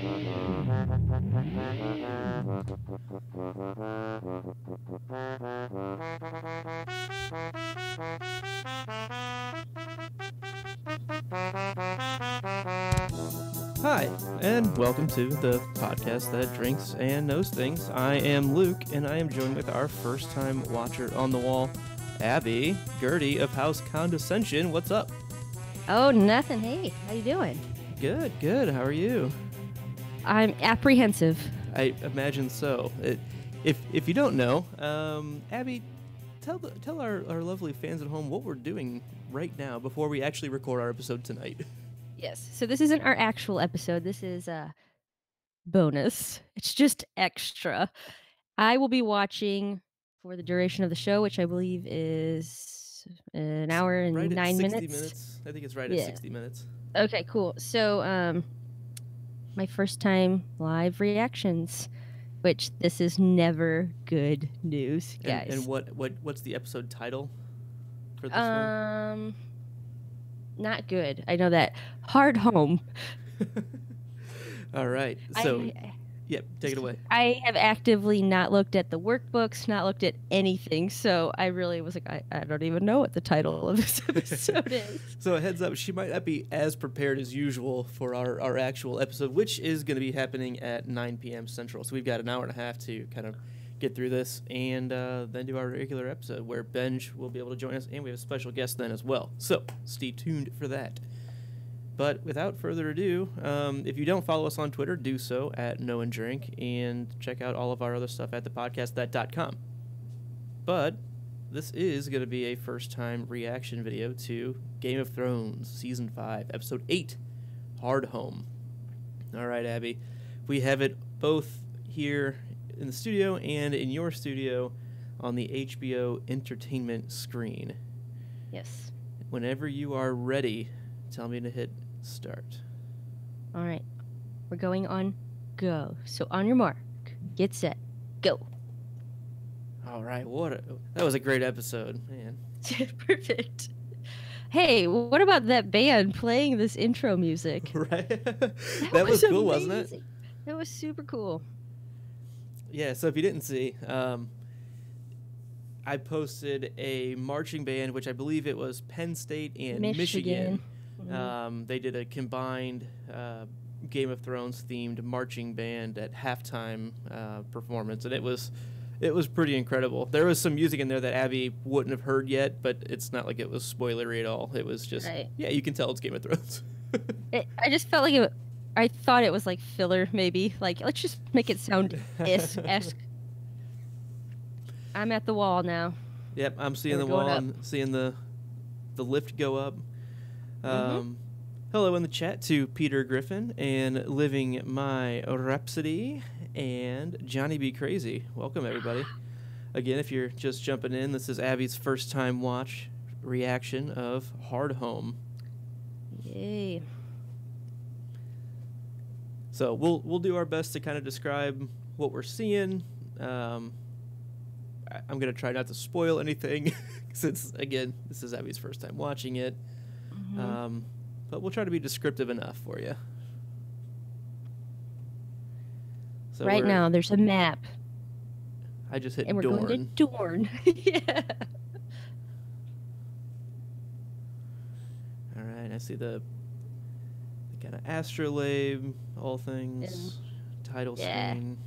Hi, and welcome to the podcast that drinks and knows things. I am Luke, and I am joined with our first-time watcher on the wall, Abby Gertie of House Condescension. What's up? Oh, nothing. Hey, how you doing? Good, good. How are you? I'm apprehensive. I imagine so. If you don't know, Abby, tell our lovely fans at home what we're doing right now before we actually record our episode tonight. Yes. So this isn't our actual episode. This is a bonus. It's just extra. I will be watching for the duration of the show, which I believe is an hour and right 9 60 minutes. I think it's right at 60 minutes. Okay, cool. So, my first time live reactions, which this is never good news, guys. And what's the episode title for this one? Not good. I know that. Hard Home. All right. So, take it away. I have actively not looked at the workbooks, not looked at anything. So I really was like, I don't even know what the title of this episode is. So a heads up, she might not be as prepared as usual for our actual episode, which is going to be happening at 9 p.m. Central. So we've got an hour and a half to kind of get through this and then do our regular episode where Benj will be able to join us, and we have a special guest then as well. So stay tuned for that. But without further ado, if you don't follow us on Twitter, do so at Know and Drink, and check out all of our other stuff at thepodcastthat.com. But this is going to be a first-time reaction video to Game of Thrones Season 5, Episode 8, Hardhome. All right, Abby, we have it both here in the studio and in your studio on the HBO Entertainment screen. Yes. Whenever you are ready, tell me to hit start. All right. We're going on go. So on your mark, get set, go. All right. That was a great episode, man. Perfect. Hey, what about that band playing this intro music? Right? That was cool, amazing. Wasn't it? That was super cool. Yeah, so if you didn't see, I posted a marching band, which I believe it was Penn State and Michigan. Mm-hmm. They did a combined Game of Thrones themed marching band at halftime performance, and it was pretty incredible. There was some music in there that Abby wouldn't have heard yet, but it's not like it was spoilery at all. It was just, yeah, you can tell it's Game of Thrones. I just felt like I thought it was like filler, maybe. Like, let's just make it sound esque. I'm at the wall now. Yep, I'm seeing the wall and seeing the lift go up. Hello in the chat to Peter Griffin and Living My Rhapsody and Johnny B. Crazy. Welcome, everybody. Again, if you're just jumping in, this is Abby's first time watch reaction of Hardhome. Yay. So we'll do our best to kind of describe what we're seeing. I'm going to try not to spoil anything since, again, this is Abby's first time watching it. Mm-hmm. But we'll try to be descriptive enough for you. So right now, there's a map. I just hit and we're Dorne. Going to Dorne. Yeah. All right, I see the kind of astrolabe, all things, title screen.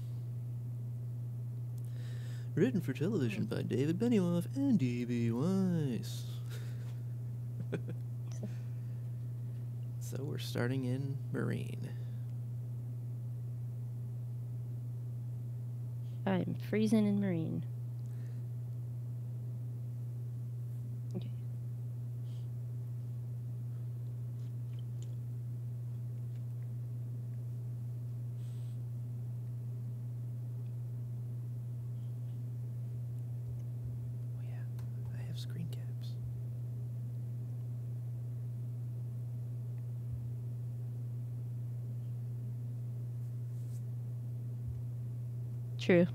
Written for television by David Benioff and D.B. Weiss. So we're starting in Marine. I'm freezing in Marine. Okay. Oh yeah, I have screen caps. True.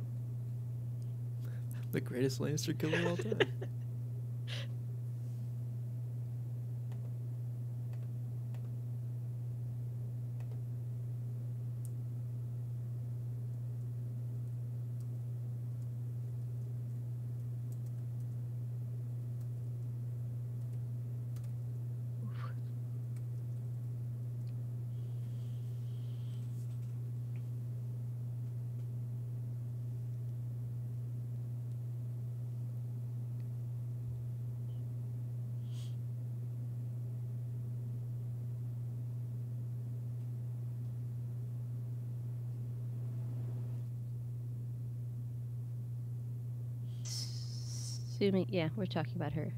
The greatest Lannister killer of all time. assuming, yeah, we're talking about her.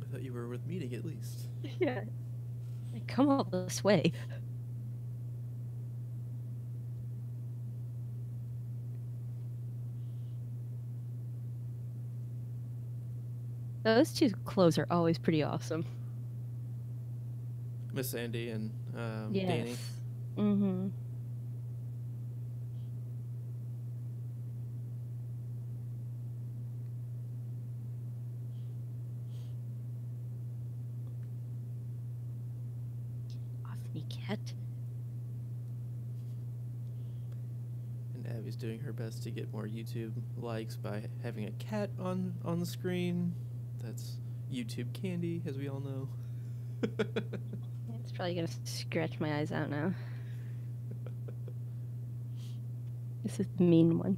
I thought you were worth meeting at least. Yeah. I come all this way. Those two clothes are always pretty awesome. Miss Sandy and Yes. Danny. Mm-hmm. Off me, cat. And Abby's doing her best to get more YouTube likes by having a cat on the screen. That's YouTube candy, as we all know. It's probably gonna scratch my eyes out now. This is the mean one.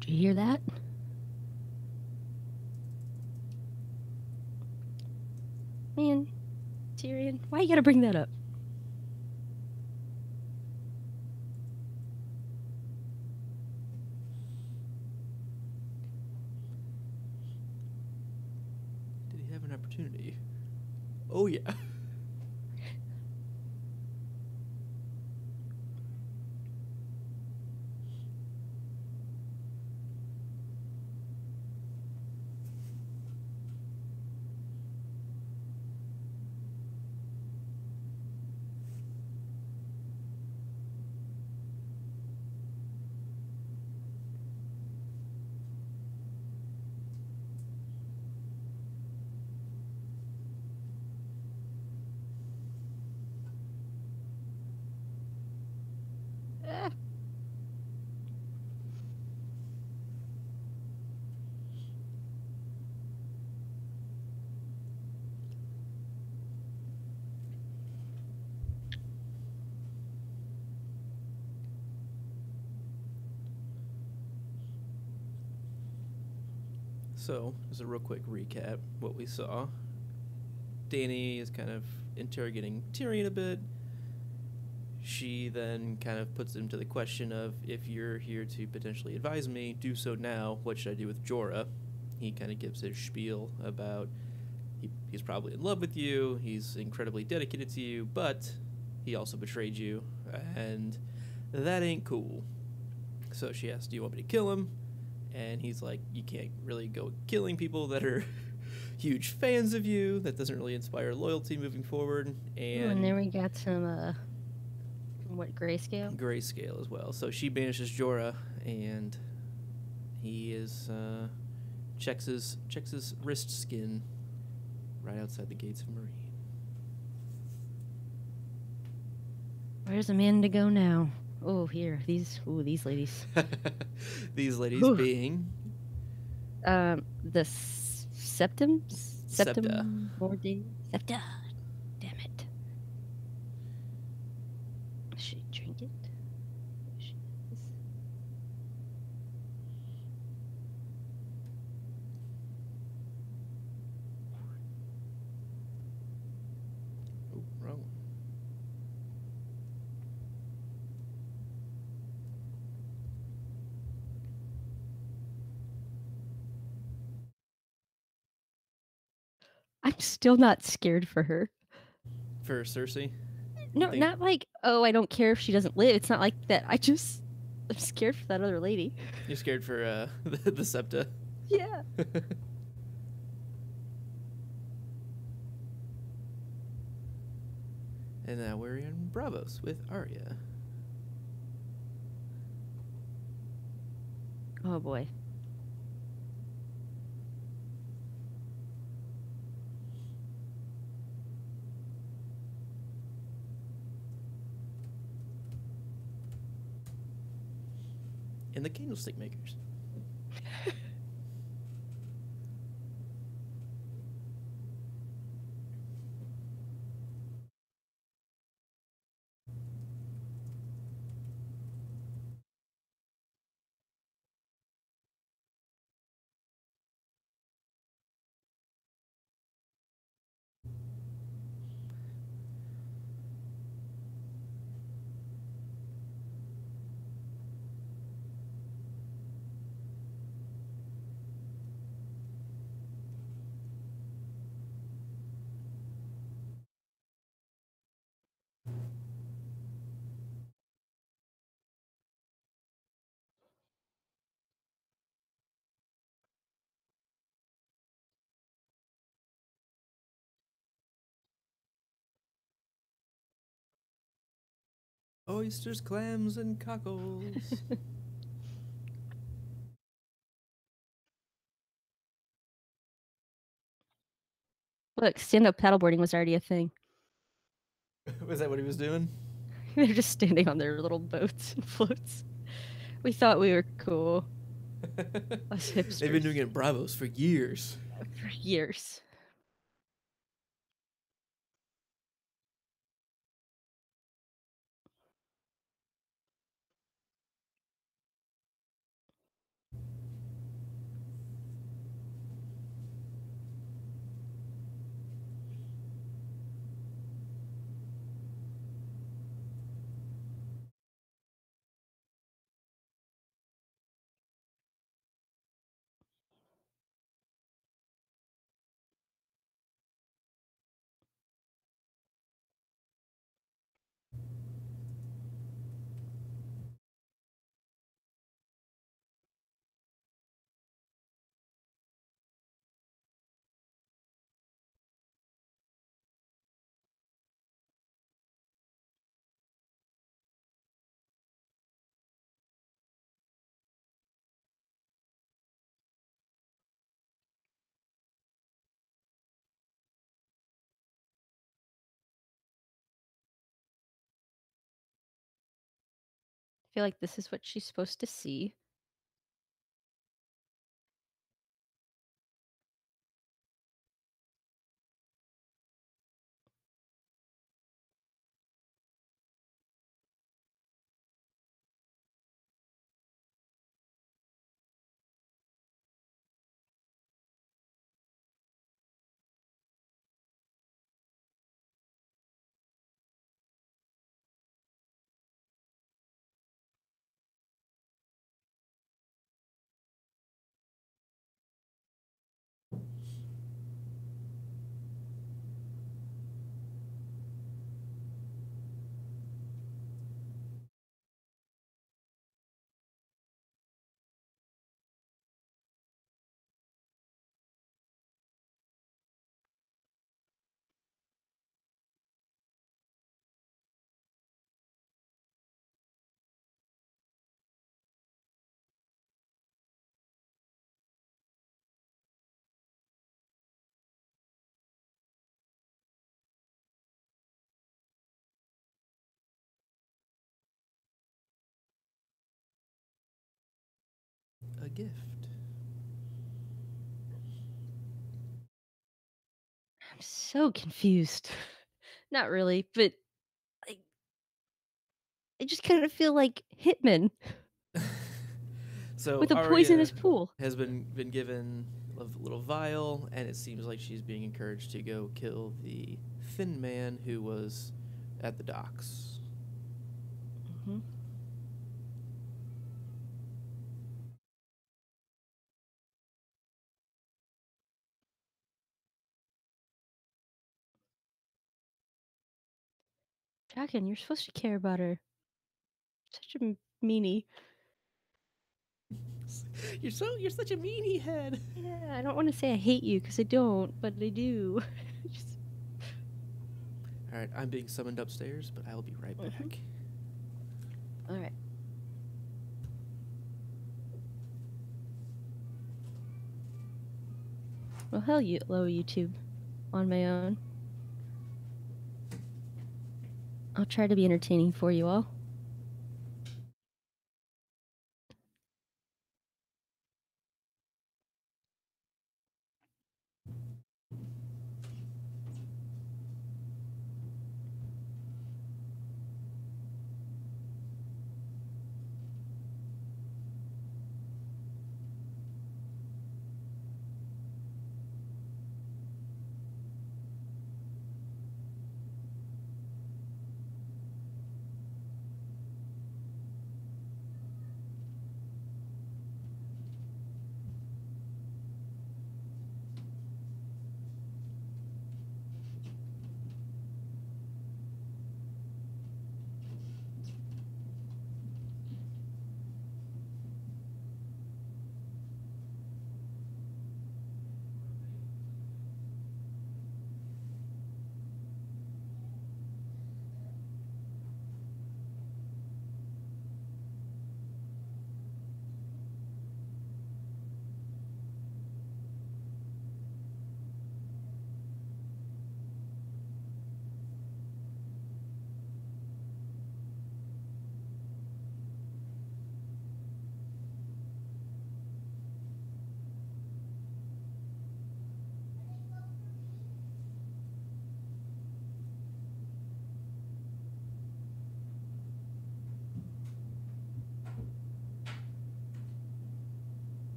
Did you hear that? Man, Tyrion, why you gotta bring that up? Did he have an opportunity? Oh, yeah. Ah. So, as a real quick recap, what we saw. Danny is kind of interrogating Tyrion a bit. She then kind of puts him to the question of, if you're here to potentially advise me, do so now. What should I do with Jorah? He kind of gives his spiel about he's probably in love with you, he's incredibly dedicated to you, but he also betrayed you, and that ain't cool. So she asks, do you want me to kill him? And he's like, you can't really go killing people that are huge fans of you. That doesn't really inspire loyalty moving forward. And then we got some, what, grayscale? Grayscale as well. So she banishes Jorah, and he is checks his wrist skin right outside the gates of Marine. Where's Amanda go now? Oh, here. These ladies. These ladies Ooh. being The septum? Septa. Septa. Damn it. Should I drink it? She is. Oh, wrong. I'm still not scared for her. For Cersei? No, not like, oh, I don't care if she doesn't live. It's not like that. I'm scared for that other lady. You're scared for the Septa? Yeah. And now we're in Bravos with Arya. Oh boy. And the candlestick makers. Oysters, clams, and cockles. Look, stand-up paddleboarding was already a thing. Was that what he was doing? They're just standing on their little boats and floats. We thought we were cool. Us hipsters. They've been doing it in Bravos for years. For years. I feel like this is what she's supposed to see. A gift. I'm so confused. Not really, but I just kind of feel like Hitman So with a Arya poisonous pool. has been given a little vial, and it seems like she's being encouraged to go kill the thin man who was at the docks. Mm-hmm. Dragon, you're supposed to care about her. Such a meanie. You're such a meanie head. Yeah, I don't want to say I hate you because I don't, but I do. Just... All right, I'm being summoned upstairs, but I will be right back. All right. Well, hello, YouTube, on my own. I'll try to be entertaining for you all.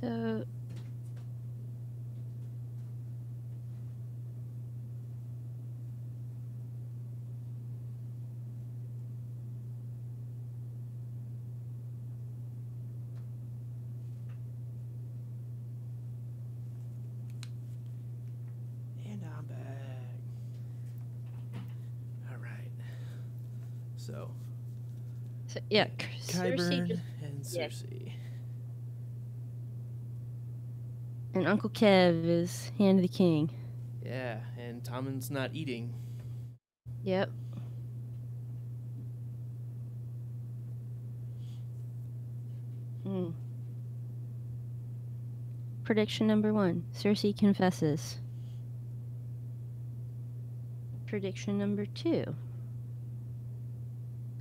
So And I'm back. All right. So, yeah, Cersei Qyburn just, and yeah. Cersei. and Uncle Kev is Hand of the King. Yeah, and Tommen's not eating. Yep. Prediction number 1: Cersei confesses. Prediction number 2: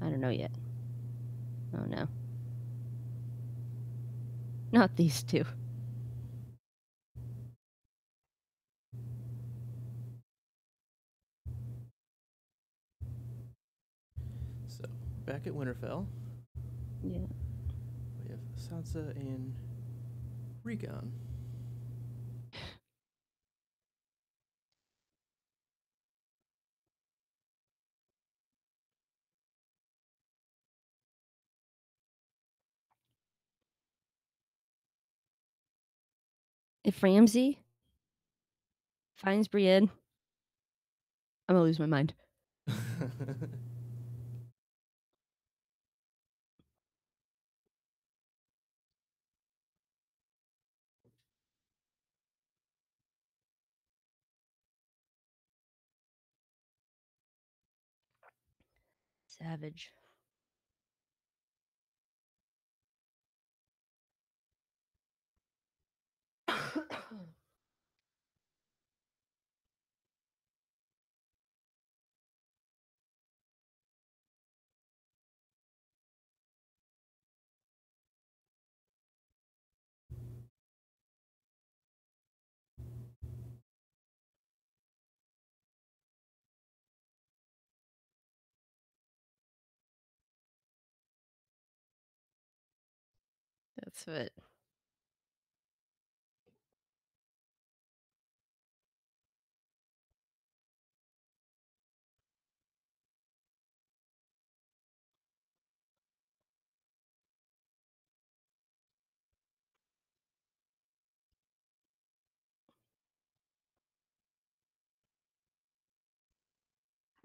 I don't know yet. Oh no. Not these two. So, back at Winterfell, Yeah. we have Sansa and Rickon. If Ramsay finds Brienne, I'm gonna lose my mind. Savage. That's it.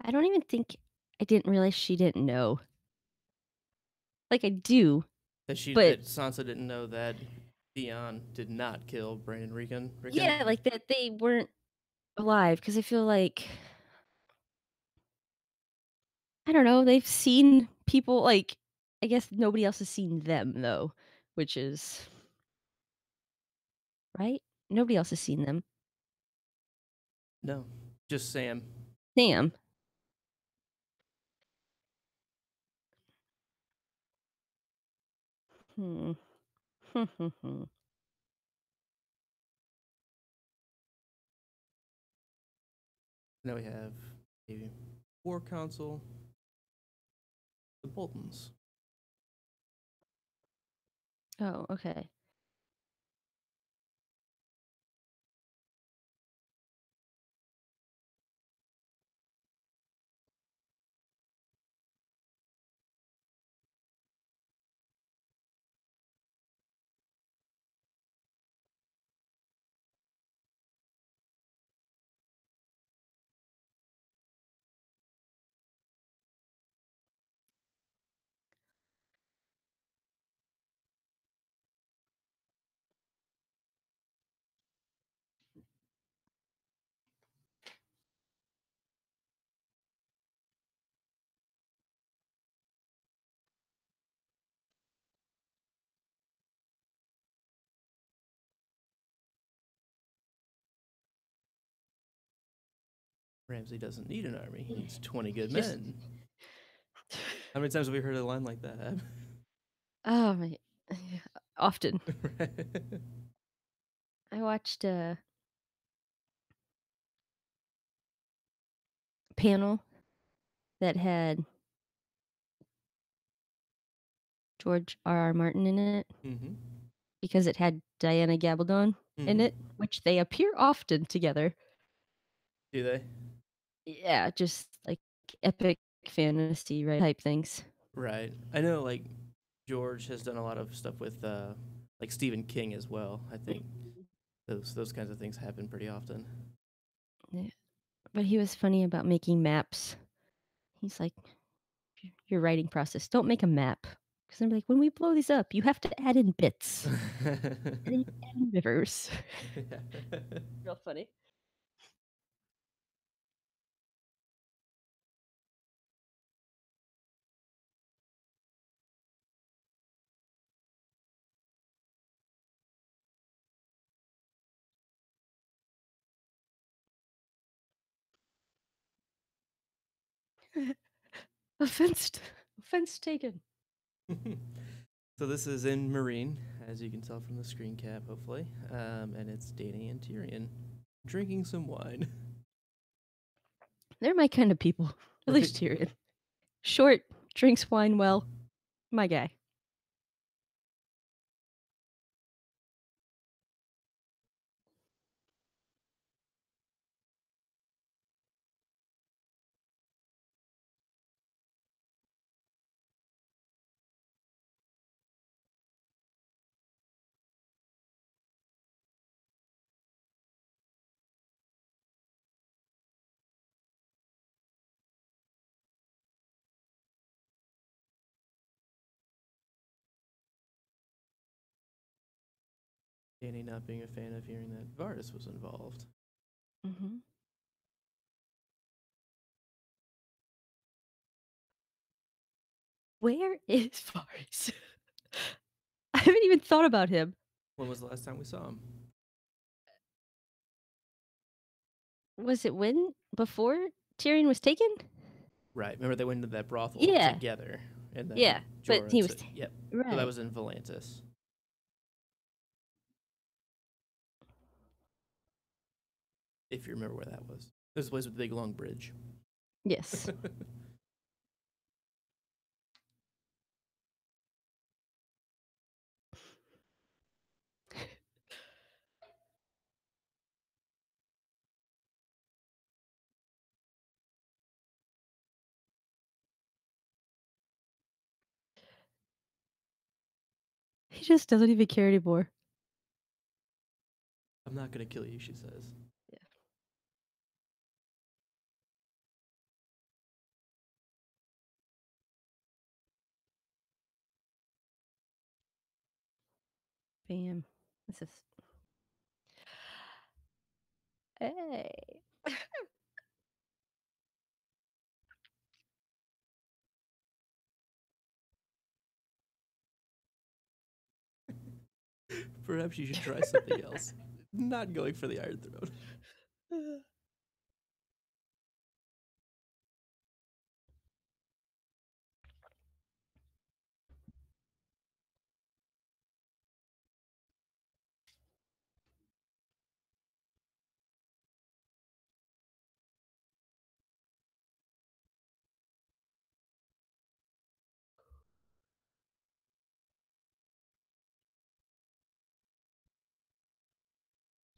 I don't even think I didn't realize she didn't know. Like I do, that but Sansa didn't know that Theon did not kill Brandon Rickon. yeah, like that they weren't alive because I feel like I don't know, they've seen people like I guess nobody else has seen them though, which is right? Nobody else has seen them. No, just Sam. Sam. Hmm. Now we have a war council, the Boltons. Oh, okay. Ramsay doesn't need an army; he needs 20 good Just men. How many times have we heard a line like that? oh my, often. Right. I watched a panel that had George R.R. Martin in it Mm-hmm. because it had Diana Gabaldon in Mm-hmm. it, which they appear often together. Do they? Yeah, just like epic fantasy, right? Type things. Right. I know, like George has done a lot of stuff with like Stephen King as well. I think those kinds of things happen pretty often. Yeah. But he was funny about making maps. He's like, your writing process, don't make a map. Because I'm like, when we blow these up, you have to add in bits. And then you add in rivers. Real funny. Offense, offense taken. So this is in Marine, as you can tell from the screen cap, hopefully, and it's Dany and Tyrion drinking some wine. They're my kind of people. At least Tyrion. Short, drinks wine well. My guy. Dany not being a fan of hearing that Varys was involved. Mm-hmm. Where is Varys? I haven't even thought about him. When was the last time we saw him? Was it when? Before Tyrion was taken? Right. Remember they went into that brothel Yeah. together, and then Yeah. But he was. Yep. So that Right. was in Volantis. If you remember where that was. This is the place with the big long bridge. Yes. He just doesn't even care anymore. I'm not gonna kill you, she says. Yeah. Bam. This is. Hey. Perhaps you should try something else. Not going for the Iron Throne.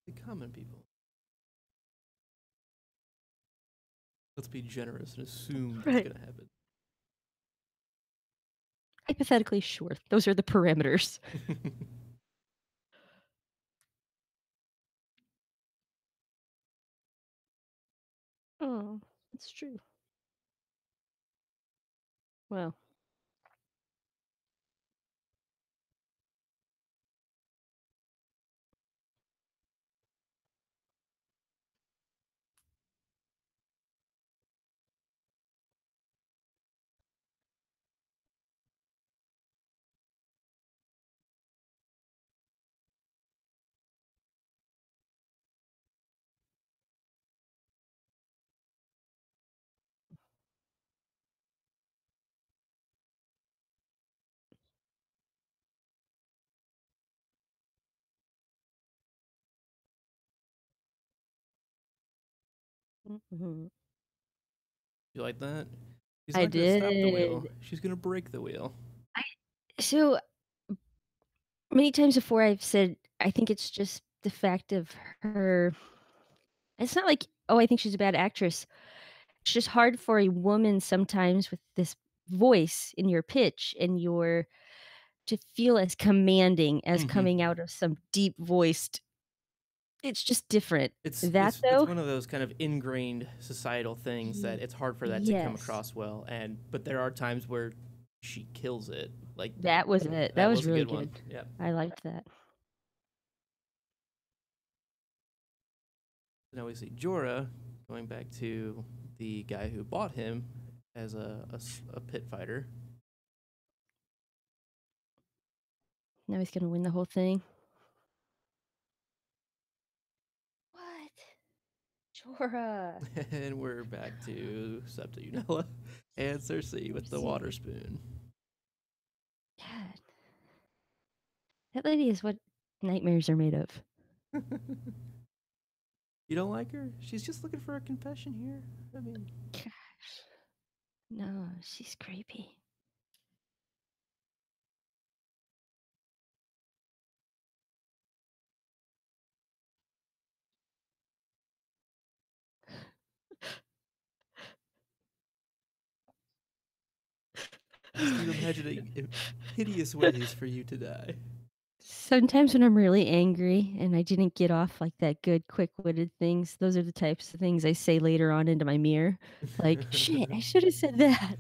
The common people. Let's be generous and assume that's Right. going to happen. Hypothetically, sure. Those are the parameters. Oh, that's true. Well. Mm-hmm. You like that? She's I not going to stop the wheel. did. She's going to break the wheel. So many times before I've said I think it's just the fact of her. It's not like, oh, I think she's a bad actress. It's just hard for a woman sometimes with this voice in your pitch and your to feel as commanding as coming out of some deep voiced. It's just different. It's That it's though, one of those kind of ingrained societal things that it's hard for that to come yes, across well. But there are times where she kills it. Like that was it. That that was was a really good one. good. Yeah. I liked that. Now we see Jorah going back to the guy who bought him as a pit fighter. Now he's gonna win the whole thing. What? Jorah. And we're back to Septa Unella and Cersei with the water spoon. God. That lady is what nightmares are made of. You don't like her? She's just looking for a confession here. I mean, Gosh. No, she's creepy. just keep imagining hideous ways for you to die. Sometimes when I'm really angry and I didn't get off like that good, quick-witted things, those are the types of things I say later on into my mirror. Like, shit, I should have said that.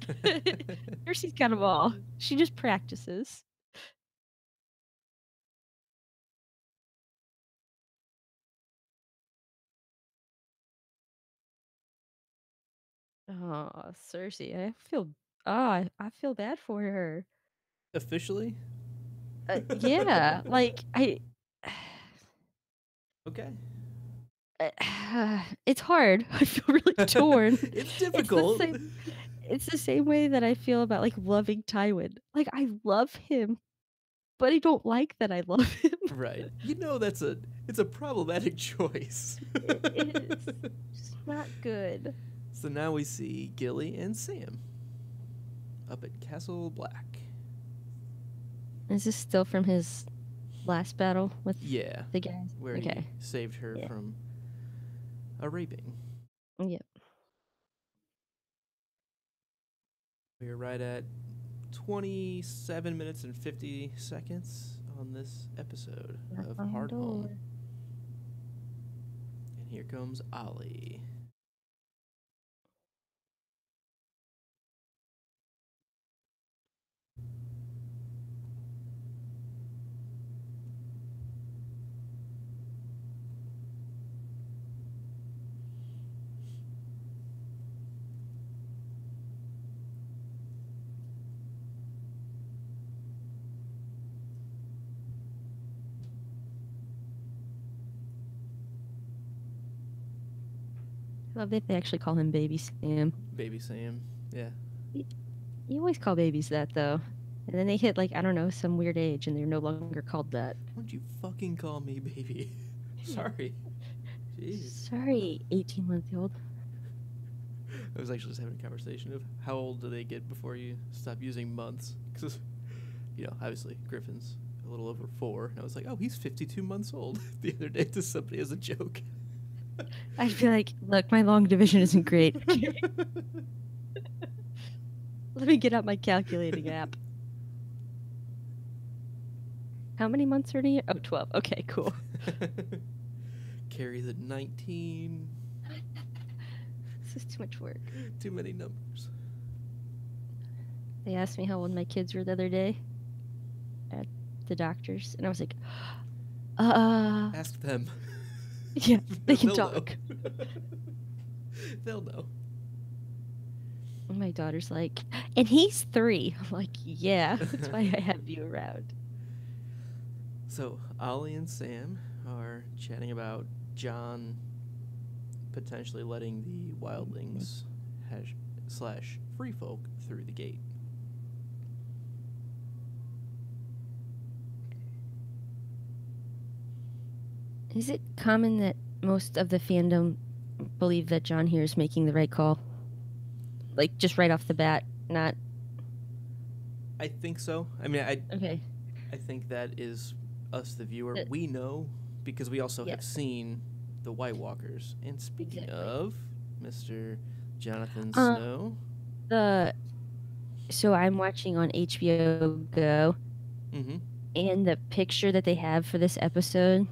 Cersei's got 'em all. She just practices. Oh, Cersei, I feel bad for her. Officially? Yeah, like Okay. it's hard. I feel really torn. It's It's the difficult. same. It's the same way that I feel about like loving Tywin. Like I love him, but I don't like that I love him. Right. You know it's a problematic choice. It is just not good. So now we see Gilly and Sam up at Castle Black. Is this still from his last battle with Yeah. the guys? Where Okay. he saved her from a raping. Yep. We're right at 27 minutes and 50 seconds on this episode of Hardhome. And here comes Ollie. I love that they actually call him Baby Sam. Baby Sam. Yeah. You always call babies that, though. And then they hit, like, I don't know, some weird age, and they're no longer called that. Why don't you fucking call me baby? Sorry. Jeez. Sorry, 18-month-old. I was actually just having a conversation of how old do they get before you stop using months? Because, obviously Griffin's a little over 4. And I was like, oh, he's 52 months old the other day to somebody as a joke. I'd feel like, look, my long division isn't great. Let me get out my calculating app. How many months are in a year? Oh, 12. Okay, cool. Carrie's at 19. This is too much work. Too many numbers. They asked me how old my kids were the other day at the doctor's, and I was like, Ask them. Yeah, they can They'll talk. Know. They'll know. My daughter's like, and he's 3. I'm like, yeah, that's why I have you around. So Ollie and Sam are chatting about John potentially letting the wildlings / free folk through the gate. Is it common that most of the fandom believe that John here is making the right call? Like, just right off the bat, not... I think so. I mean, Okay. I think that is us, the viewer. We know because we also have seen the White Walkers. And speaking of Mr. Jonathan Snow... So I'm watching on HBO Go, and the picture that they have for this episode...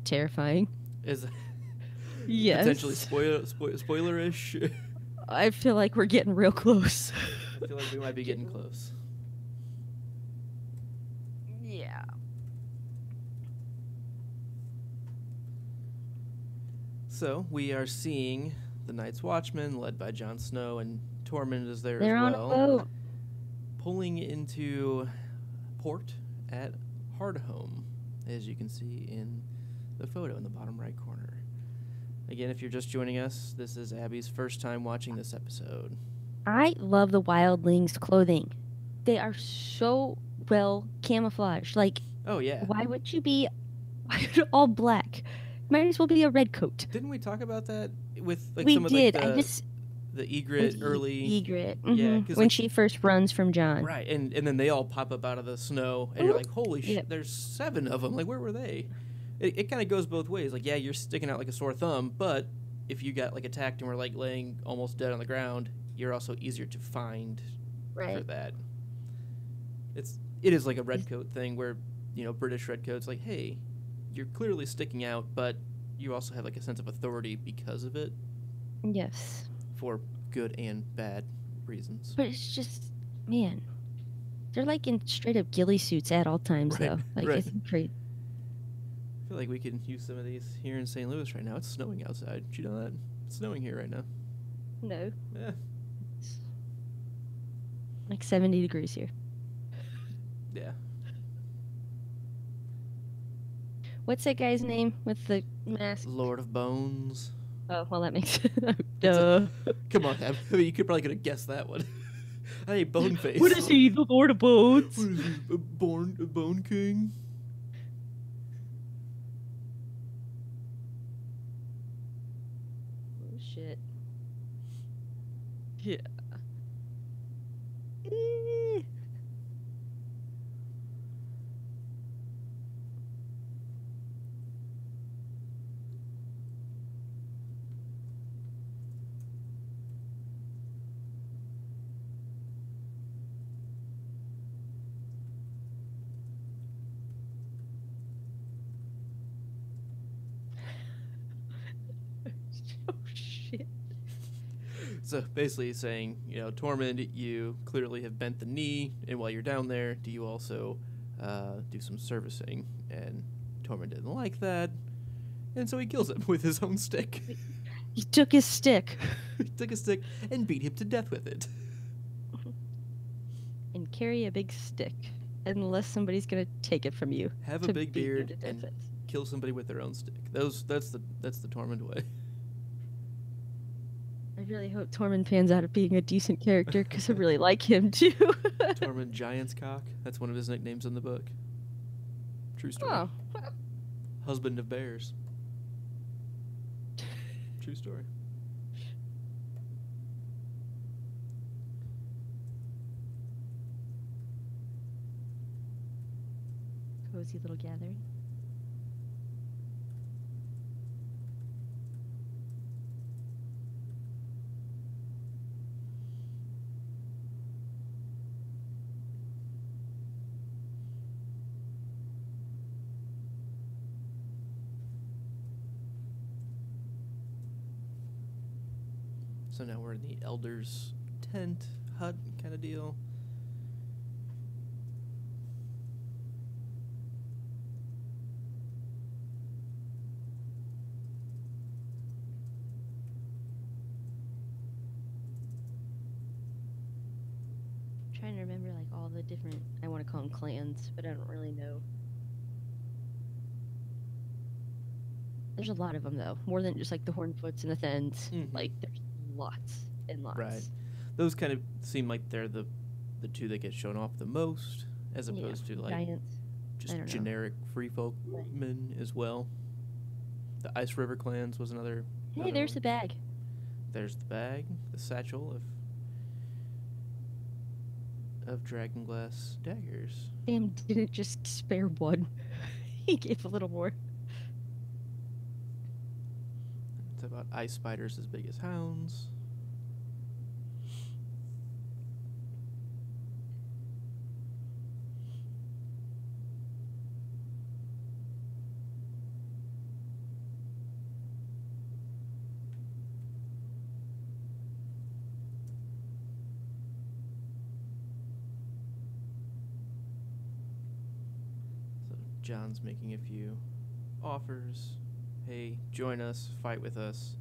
terrifying. Is yes. Potentially spoilerish. I feel like we're getting real close. I feel like we might be getting close. Yeah. So we are seeing the Night's Watchmen, led by Jon Snow, and Tormund is there They're as on well. a boat. Pulling into port at Hardhome, as you can see in the photo in the bottom right corner. Again, if you're just joining us, this is Abby's first time watching this episode. I love the wildlings' clothing. They are so well camouflaged. Like, oh yeah, why would you be all black? Might as well be a red coat. Didn't we talk about that with like we some of did. like the Egret early? Egret, yeah, when she first runs from John. Right, and then they all pop up out of the snow, and you're like, holy shit! There's 7 of them. Like, where were they? It kind of goes both ways. Like, yeah, you're sticking out like a sore thumb, but if you got like attacked and were like laying almost dead on the ground, you're also easier to find for that. It is like a redcoat thing where, British redcoats like, hey, you're clearly sticking out, but you also have like a sense of authority because of it. Yes. For good and bad reasons. But it's just, man, they're like in straight up ghillie suits at all times, though. Like, it's great. I feel like we could use some of these here in St. Louis right now. It's snowing outside. Did you know that? It's snowing here right now. No. Yeah. It's like 70 degrees here. Yeah. What's that guy's name with the mask? Lord of Bones. Oh, well, that makes sense. Duh. Come on, Ab. I mean, you could probably could have guessed that one. Hey, Boneface. What is he, the Lord of Bones? What is he, a Bone King? Oh, shit. Yeah. Oh, shit. So basically saying, Tormund, you clearly have bent the knee, and while you're down there, do you also do some servicing? And Tormund didn't like that, and so he kills him with his own stick. He took his stick. He took a stick and beat him to death with it. And carry a big stick, unless somebody's gonna take it from you. Have a big beard and kill somebody with their own stick. That's the Tormund way. I really hope Tormund pans out of being a decent character because I really like him too. Tormund Giant's Cock. That's one of his nicknames in the book. True story. Oh. Husband of bears. True story. Cozy little gathering. So now we're in the Elder's tent, hut kind of deal. I'm trying to remember like all the different, I want to call them clans, but I don't really know. There's a lot of them though, more than just like the Hornfoots and the Thens. Like there's lots and lots. Right. Those kind of seem like they're the two that get shown off the most, as opposed to like giants. Just generic free folkmen as well. The Ice River clans was another. Hey, there's the bag. There's the bag, the satchel of dragonglass daggers. Sam didn't just spare one. He gave a little more. It's about ice spiders as big as hounds. John's making a few offers. Hey, join us, fight with us.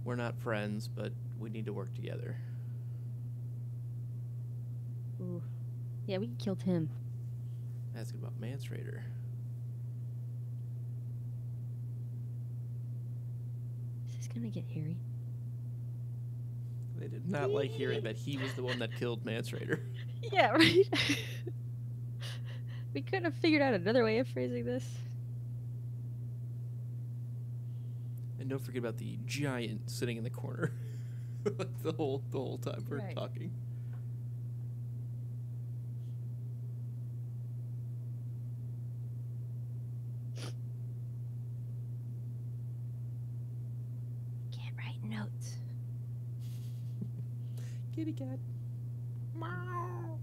We're not friends, but we need to work together. Ooh. Yeah, we killed him. Asking about Mance Raider. Is this gonna get hairy? They did not like hearing that he was the one that killed Mance Raider. Yeah, right? We couldn't have figured out another way of phrasing this. And don't forget about the giant sitting in the corner. Like the whole time we're talking. Can't write notes. Kitty cat. Meow.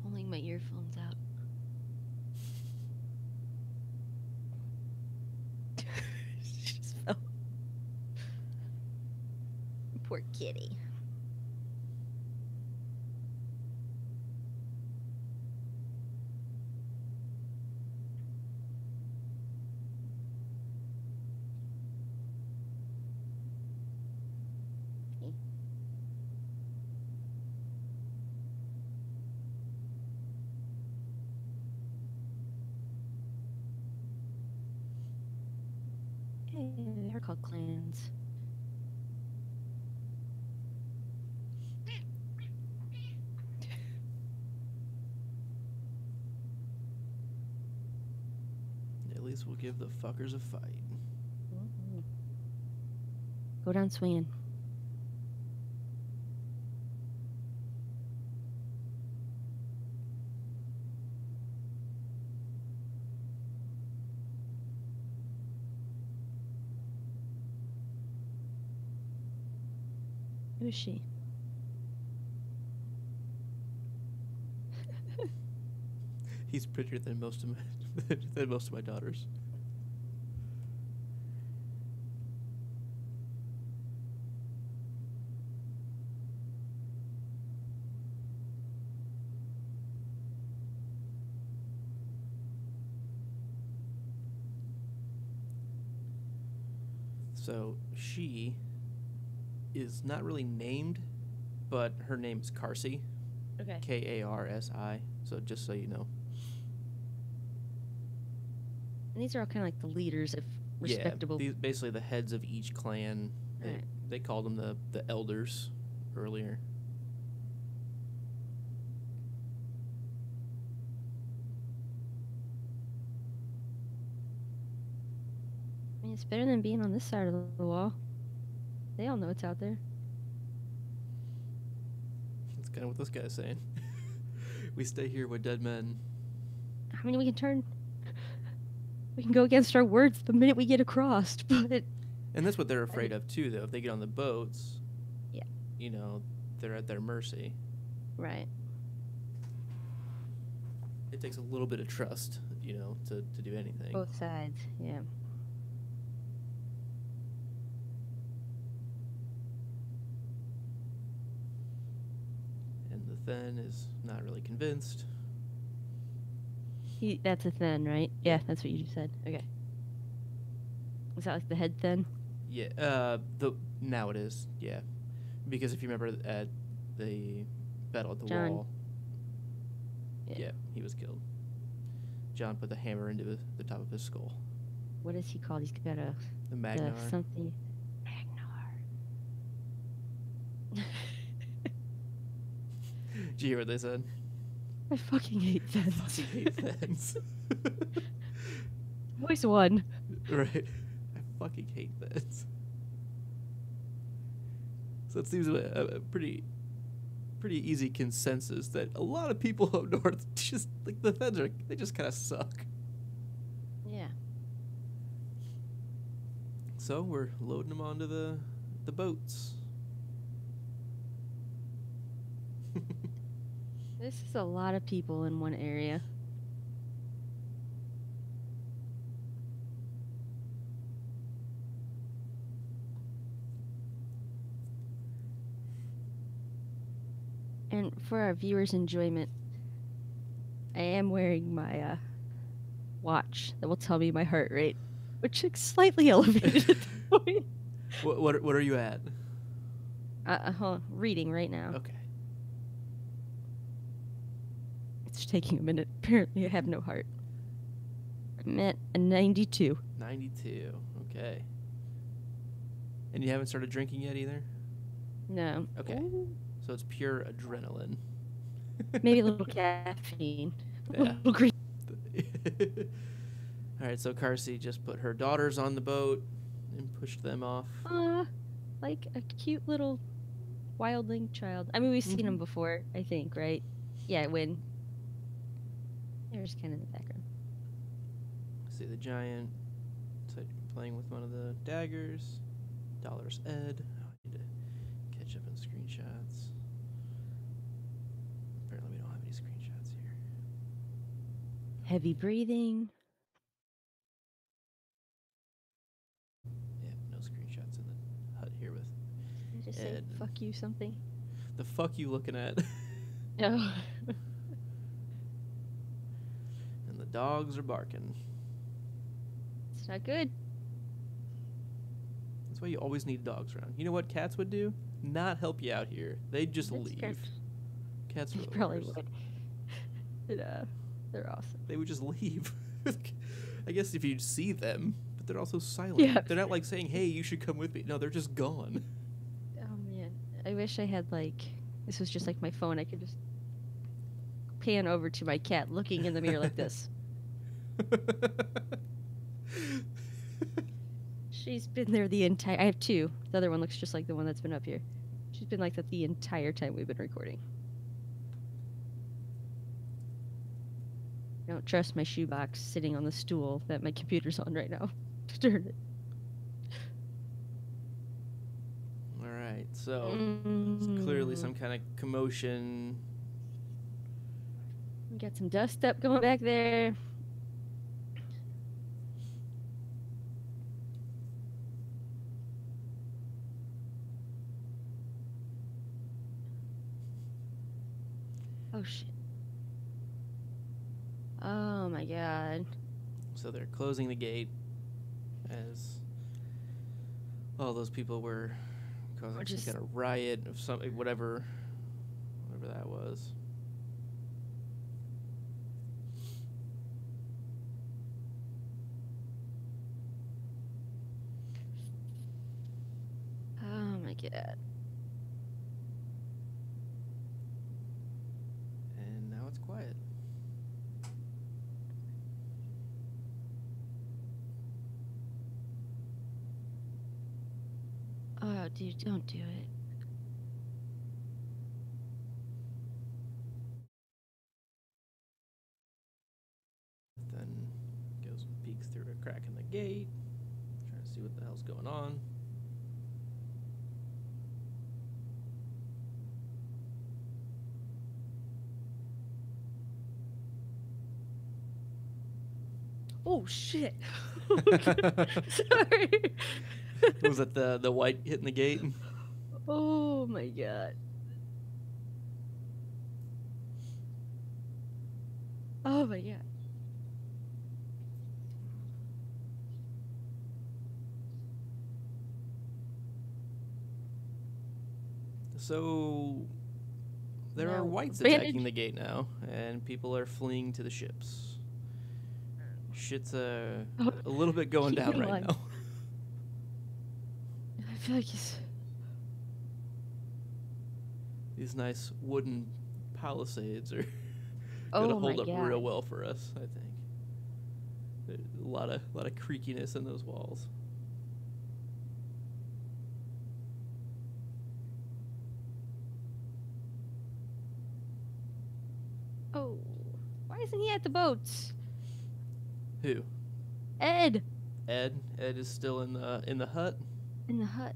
Pulling my earphones out. She just fell. Poor kitty. They're called clans. At least we'll give the fuckers a fight. Go down swinging. Who is she? He's prettier than most of my daughters. So she is not really named, but her name is Karsi. Okay. Karsi. So just so you know. And these are all kind of like the leaders of respectable. Yeah, these basically the heads of each clan. Right. They called them the elders earlier. I mean, it's better than being on this side of the wall. They all know it's out there. That's kind of what this guy's saying. We stay here with dead men. I mean, we can turn. We can go against our words the minute we get across, but. And that's what they're afraid of too, though. If they get on the boats, yeah, you know, they're at their mercy. Right. It takes a little bit of trust, you know, to do anything. Both sides, yeah. And the Then is not really convinced. That's a Then, right? Yeah, that's what you just said. Okay. Is that like the head Then? Yeah, now it is, yeah. Because if you remember at the battle at the John. wall, yeah, he was killed. John put the hammer into the top of his skull. What is he called? He's got a... The Magnar. Something... Magnar. Did you hear what they said? I fucking hate Thens. I hate Thens. Voice one. Right. I fucking hate Thens. So it seems a pretty easy consensus that a lot of people up north just, like, the Thens they just kind of suck. Yeah. So we're loading them onto the boats. This is a lot of people in one area. And for our viewers' enjoyment, I am wearing my watch that will tell me my heart rate, which is slightly elevated at the point. What are you at? Reading right now. Okay. It's taking a minute. Apparently, I have no heart. I'm at a 92. 92. Okay. And you haven't started drinking yet either? No. Okay. Ooh. So it's pure adrenaline. Maybe a little caffeine. Yeah. A little green. All right, so Carsey just put her daughters on the boat and pushed them off. Like a cute little wildling child. I mean, we've seen them before, I think, right? Yeah, when they're just kind of in the background. See the giant playing with one of the daggers. Dollars Ed. Oh, I need to catch up on screenshots. Apparently we don't have any screenshots here. Heavy breathing. Yeah, no screenshots in the hut here with Did I just Ed. say fuck you something? The fuck you looking at? No. And the dogs are barking. It's not good. That's why you always need dogs around. You know what cats would do? Not help you out here. They'd just That's leave. fair. Cats are They the probably worst. would. But, they're awesome. They would just leave. I guess if you'd see them, but they're also silent. Yeah. They're not like saying, hey, you should come with me. No, they're just gone. Oh, man. I wish I had, like... This was just like my phone. I could just pan over to my cat looking in the mirror like this. She's been there the entire... I have two. The other one looks just like the one that's been up here. She's been like that the entire time we've been recording. I don't trust my shoebox sitting on the stool that my computer's on right now to turn it. All right, so it's clearly some kind of commotion. We got some dust up going back there. Oh, shit. Oh, my God. So they're closing the gate as all those people were causing some kind of riot of something, whatever that was. god. And now it's quiet. Oh, dude, don't do it. Then goes and peeks through a crack in the gate, trying to see what the hell's going on. Oh shit! Sorry. Was it the white hitting the gate? Oh my god. Oh my god. So there are Now, whites bandage- attacking the gate now, and people are fleeing to the ships. Shit's a little bit going Keep down me right alive. now. I feel like he's. These nice wooden palisades are Oh gonna my hold up god. real well for us, I think. There's a lot of creakiness in those walls. Oh, why isn't he at the boats? Who? Ed Ed. Ed is still in the hut. in the hut.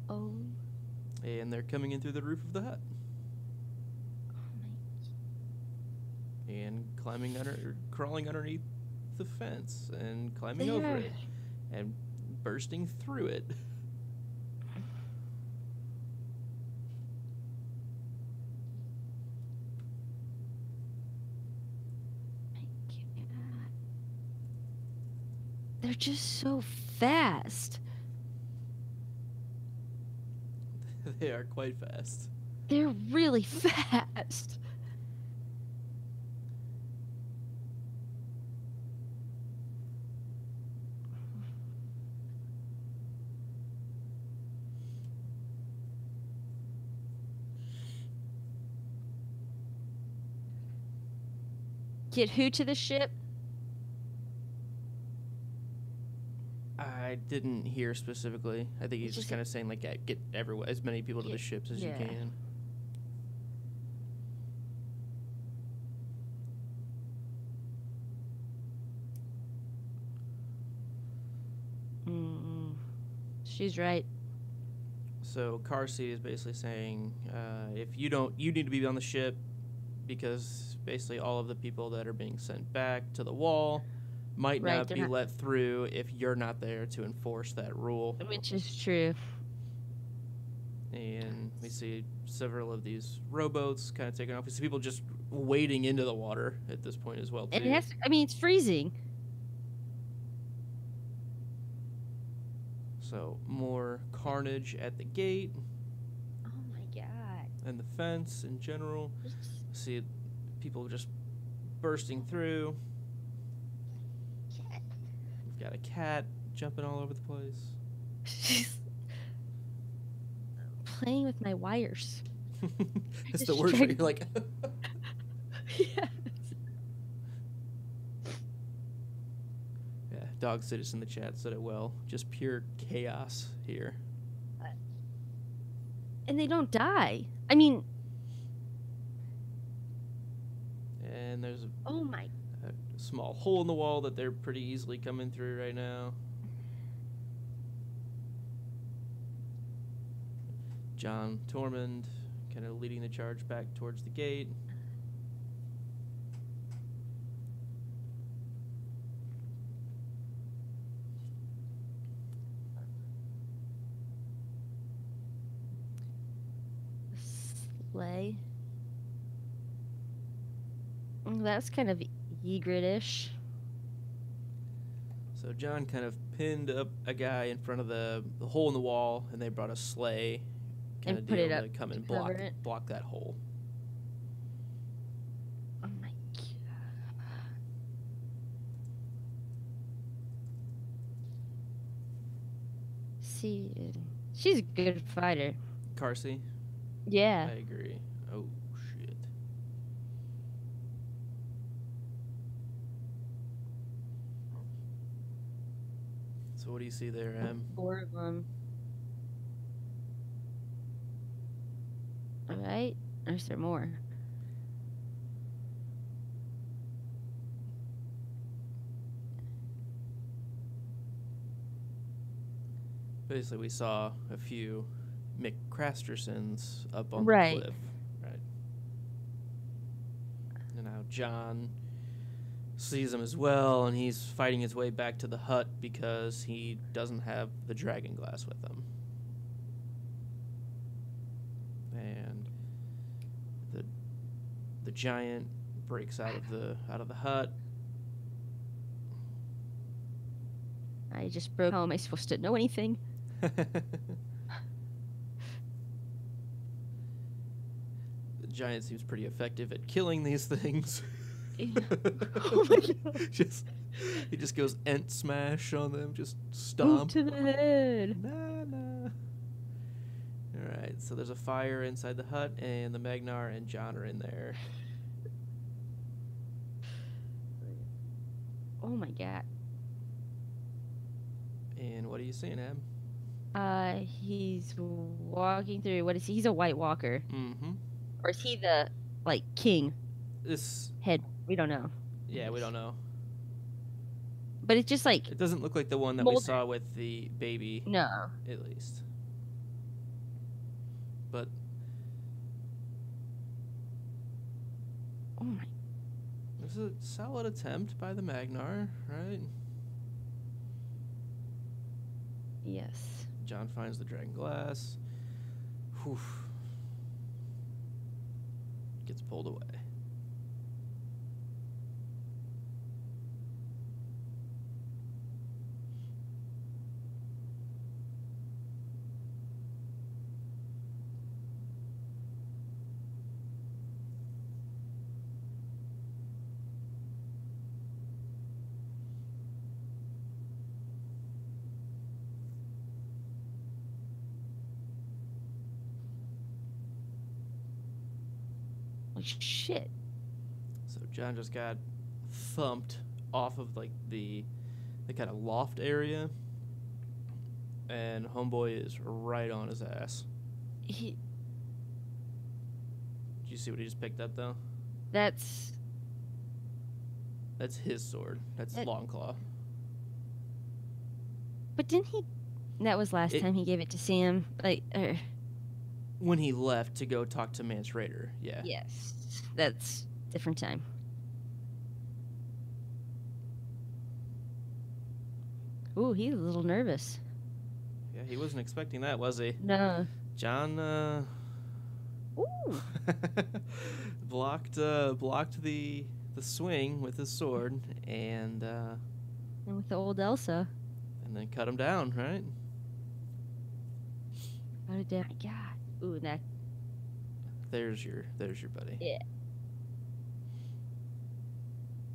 Oh, And they're coming in through the roof of the hut my. and crawling underneath the fence and climbing over There. it and bursting through it. God. They're just so fast. They are quite fast. They're really fast. Get who to the ship? I didn't hear specifically. I think he's It's just just kind of saying like get everyone, as many people to the ships as you yeah. can. She's right. So car seat is basically saying if you need to be on the ship because basically all of the people that are being sent back to the wall might Right, not they're be not- let through if you're not there to enforce that rule. Which is true. And we see several of these rowboats kind of taking off. We see people just wading into the water at this point as well, too. And it has. I mean, it's freezing. So more carnage at the gate Oh my god. and the fence in general. See people just bursting through. We've got a cat jumping all over the place. She's playing with my wires. That's Just the word for trying- you, like. Yes. Yeah, Dog Citus in the chat said it well. Just pure chaos here. And they don't die. I mean, And there's oh my. a small hole in the wall that they're pretty easily coming through right now. John Tormund kind of leading the charge back towards the gate. Sleigh. That's kind of Ygritte-ish. So John kind of pinned up a guy in front of the hole in the wall, and they brought a sleigh kind And of put deal it up to come and to cover it. block that hole. Oh my god. Carsey, she's a good fighter. Carsey? Yeah. I agree. Oh, shit. So what do you see there, Em? 4 of them. All right. Or is there more? Basically, we saw a few McCrastersons up on Right. the cliff. Right. And now John sees them as well, and he's fighting his way back to the hut because he doesn't have the dragon glass with him. And the giant breaks out of the hut. I just broke. How am I supposed to know anything? The giant seems pretty effective at killing these things. Oh my god. He just goes ent smash on them, just Boot stomp. to the head. Nah. Alright, so there's a fire inside the hut, and the Magnar and John are in there. Oh my god. And what are you seeing, Ab? He's walking through. What is he? He's a White Walker. Mm-hmm. Or is he the, like, king? This... Head. We don't know. Yeah, we don't know. But it's just like... It doesn't look like the one that we saw with the baby. No. At least. But... Oh my... This is a solid attempt by the Magnar, right? Yes. John finds the dragon glass. Whew. Gets pulled away. Like, shit. So John just got thumped off of like the kind of loft area, and homeboy is right on his ass. He... Did you see what he just picked up though? That's his sword. That's Longclaw. But didn't he... That was last time he gave it to Sam. Like, when he left to go talk to Mance Raider, yeah. Yes. That's different time. Ooh, he's a little nervous. Yeah, he wasn't expecting that, was he? No. John, Ooh. blocked the swing with his sword, and with the old Elsa. And then cut him down, right? Cut it down. God. Ooh, that. There's your buddy. Yeah.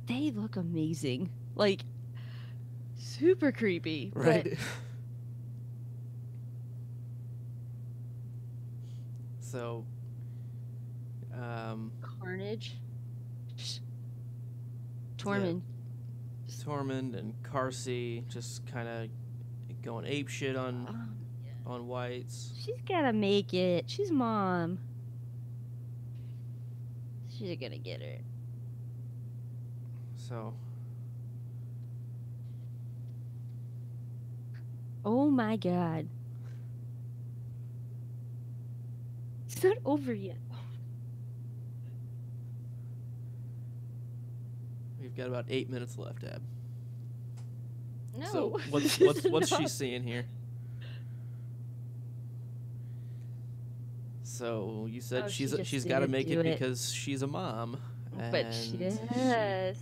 They look amazing. Like, super creepy. Right. So, Carnage. Tormund. Yeah. Tormund and Carsey just kind of going ape shit on whites. She's gotta make it. She's mom. She's gonna get her. So. Oh my god. It's not over yet. We've got about 8 minutes left, Ab. No. So what's she seeing here? So you said she's got to make it because she's a mom, and she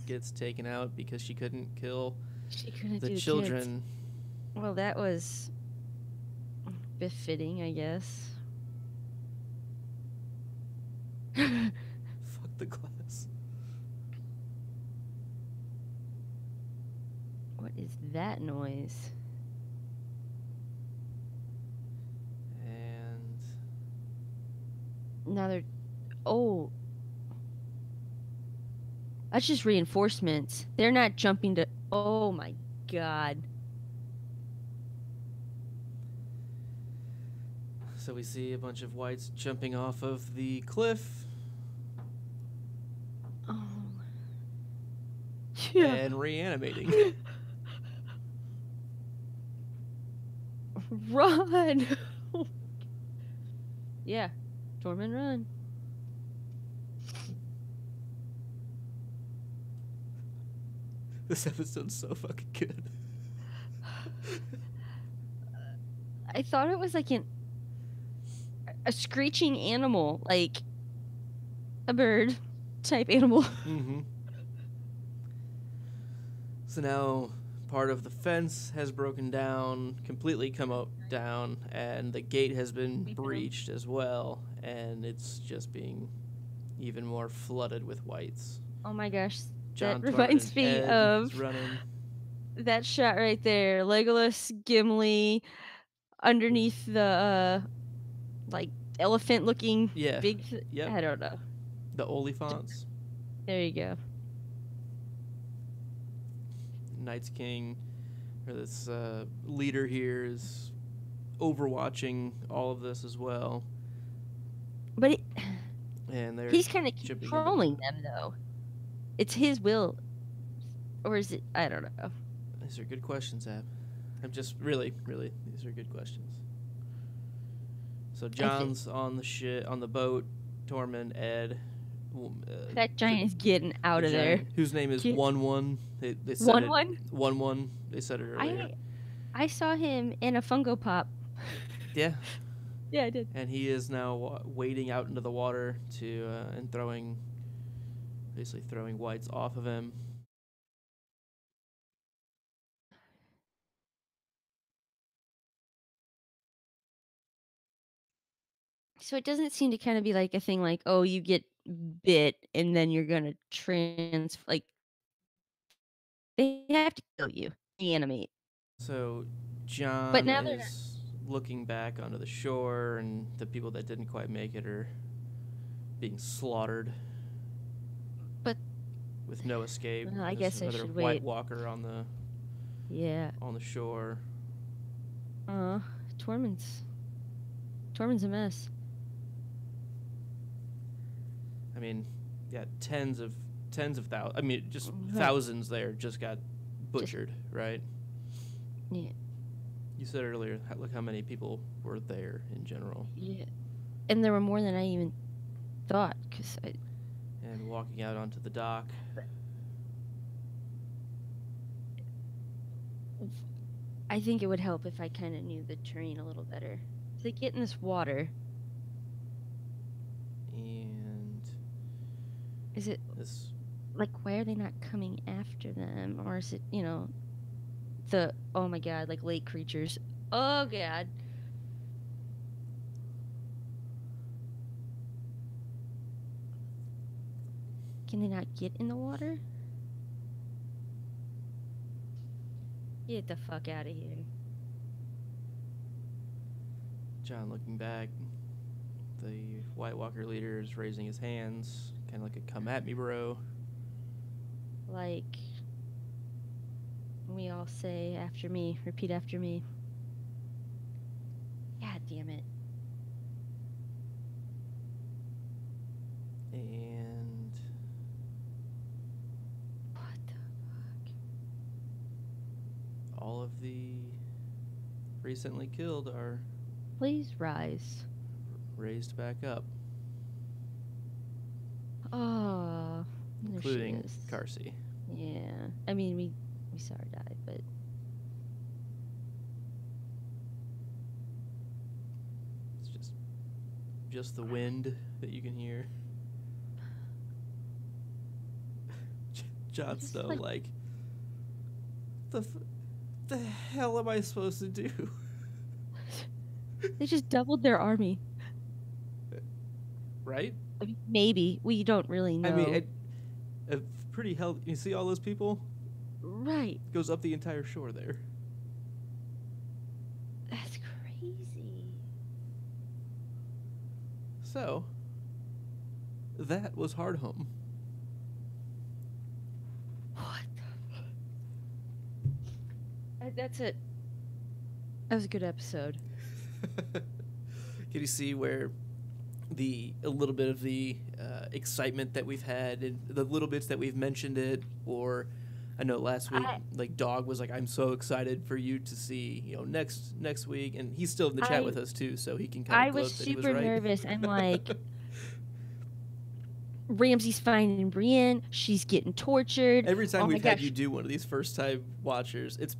gets taken out because she couldn't kill the do children. Kids. Well, that was befitting, I guess. Fuck the glass. What is that noise? Now they're... Oh. That's just reinforcements. They're not jumping to... Oh my god. So we see a bunch of whites jumping off of the cliff. Oh. Yeah. And reanimating. Run! Yeah. Tormund, run. This episode's so fucking good. I thought it was like a screeching animal, like a bird type animal. Mm-hmm. So now part of the fence has broken down, completely come up down, and the gate has been breached as well, and it's just being even more flooded with whites. Oh my gosh. John That reminds me Ed of is running. that shot right there. Legolas, Gimli, underneath the like elephant looking Yeah. big Yep. I don't know. The Oliphants. There you go. Knight's King, or this leader here, is overwatching all of this as well. But And they're he's kind of controlling them, though. It's his will. Or is it? I don't know. These are good questions, Ab. I'm just really, these are good questions. So John's on the boat. Tormund, Ed. That giant is getting out of there. Whose name is 1-1. They said 1-1? 1-1. They said it earlier. I saw him in a Funko Pop. Yeah. Yeah, I did. And he is now wading out into the water to and basically throwing whites off of him. So it doesn't seem to kind of be like a thing like, oh, you get bit and then you're gonna like they have to kill you, reanimate. So John But now is looking back onto the shore, and the people that didn't quite make it are being slaughtered. But with no escape. Well, I guess I should wait. White Walker on the shore. Tormund's a mess. I mean, yeah, tens of thousands. I mean, just thousands there just got butchered, right? Yeah. You said earlier, look how many people were there in general. Yeah. And there were more than I even thought, And walking out onto the dock. I think it would help if I kind of knew the terrain a little better. So they get in this water. And is it this, like, why are they not coming after them? Or is it, oh my god, like lake creatures. Oh god. Can they not get in the water? Get the fuck out of here. John looking back. The White Walker leader is raising his hands, kind of like a come at me, bro. Like, we all say after me, repeat after me. God damn it. And what the fuck? All of the recently killed are please rise. Raised back up. Oh, including Carsey. Yeah. I mean, we saw her die, but it's just the wind that you can hear. Jon Snow, like the hell am I supposed to do? They just doubled their army. Right? I mean, maybe. We don't really know. I mean, a pretty healthy... You see all those people? Right. It goes up the entire shore there. That's crazy. So, that was Hard Home. What? That's it. That was a good episode. Can you see where a little bit of the excitement that we've had and the little bits that we've mentioned it? Or I know last week, like Dog was like, "I'm so excited for you to see, next week," and he's still in the chat with us too, so he can kind of gloat that he was right. I was super nervous. I'm like, Ramsey's finding Brienne. She's getting tortured. Every time we've had you do one of these first-time watchers, it's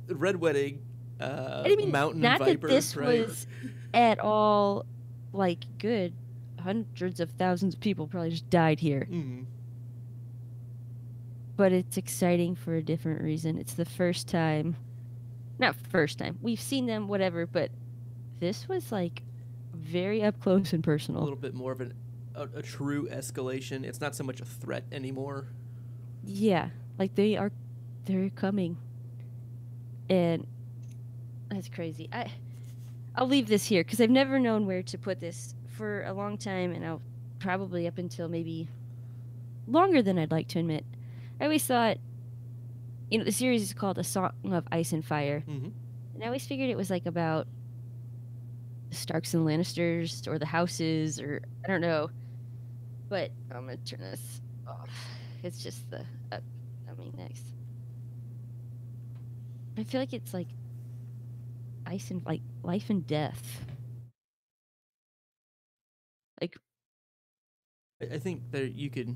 Red Wedding, Mountain not Viper. That this right? was at all like good. Hundreds of thousands of people probably just died here. Mm-hmm. But it's exciting for a different reason. It's the first time. Not first time. We've seen them, whatever, but this was like very up close and personal. A little bit more of a true escalation. It's not so much a threat anymore. Yeah, like they're coming, and that's crazy. I'll leave this here because I've never known where to put this for a long time, and I'll probably up until maybe longer than I'd like to admit. I always thought, the series is called A Song of Ice and Fire, and I always figured it was like about the Starks and Lannisters or the houses, or I don't know. But I'm gonna turn this off. It's just the upcoming next. I feel like it's like ice and like life and death. Like, I think that you could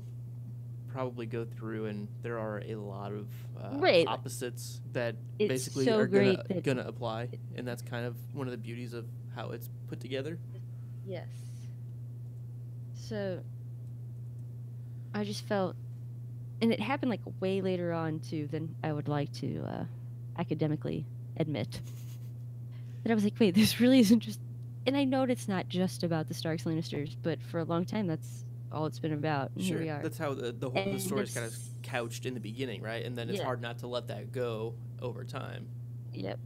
probably go through, and there are a lot of opposites that basically are gonna apply, and that's kind of one of the beauties of how it's put together. Yes. So I just felt, and it happened like way later on too than I would like to academically admit. That I was like, wait, this really isn't just, and I know it's not just about the Starks Lannisters, but for a long time that's all it's been about. And sure, here we are. That's how the story is kind of couched in the beginning, right? And then it's hard not to let that go over time. Yep.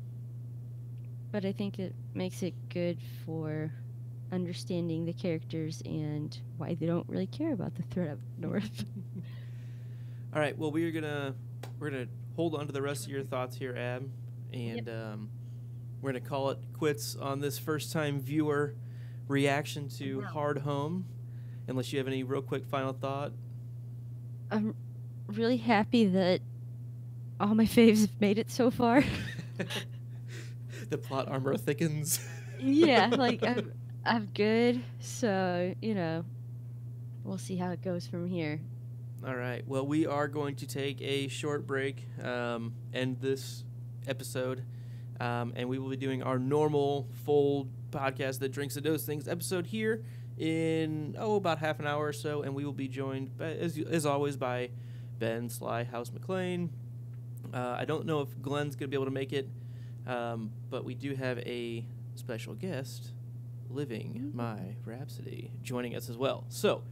But I think it makes it good for understanding the characters and why they don't really care about the threat up north. All right. Well, we're gonna hold on to the rest of your thoughts here, Ab, and we're gonna call it quits on this first-time viewer reaction to Hard Home. Unless you have any real quick final thought. I'm really happy that all my faves have made it so far. The plot armor thickens. Yeah, like I'm good. So, we'll see how it goes from here. All right. Well, we are going to take a short break, end this episode, and we will be doing our normal full podcast that drinks and knows things episode here in about half an hour or so, and we will be joined as always by Ben Sly House McLean. I don't know if Glenn's gonna be able to make it, but we do have a special guest, Living My Rhapsody, joining us as well. So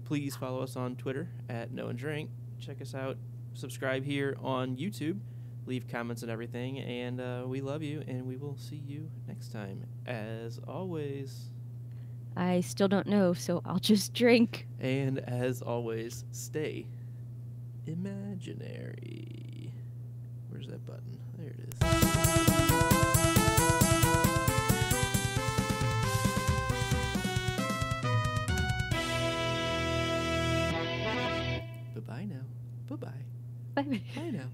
please follow us on Twitter at Know and Drink. Check us out. Subscribe here on YouTube. Leave comments and everything, and we love you, and we will see you next time. As always, I still don't know, so I'll just drink. And as always, stay imaginary. Where's that button? There it is. Bye-bye now. Bye-bye. Bye. Bye now.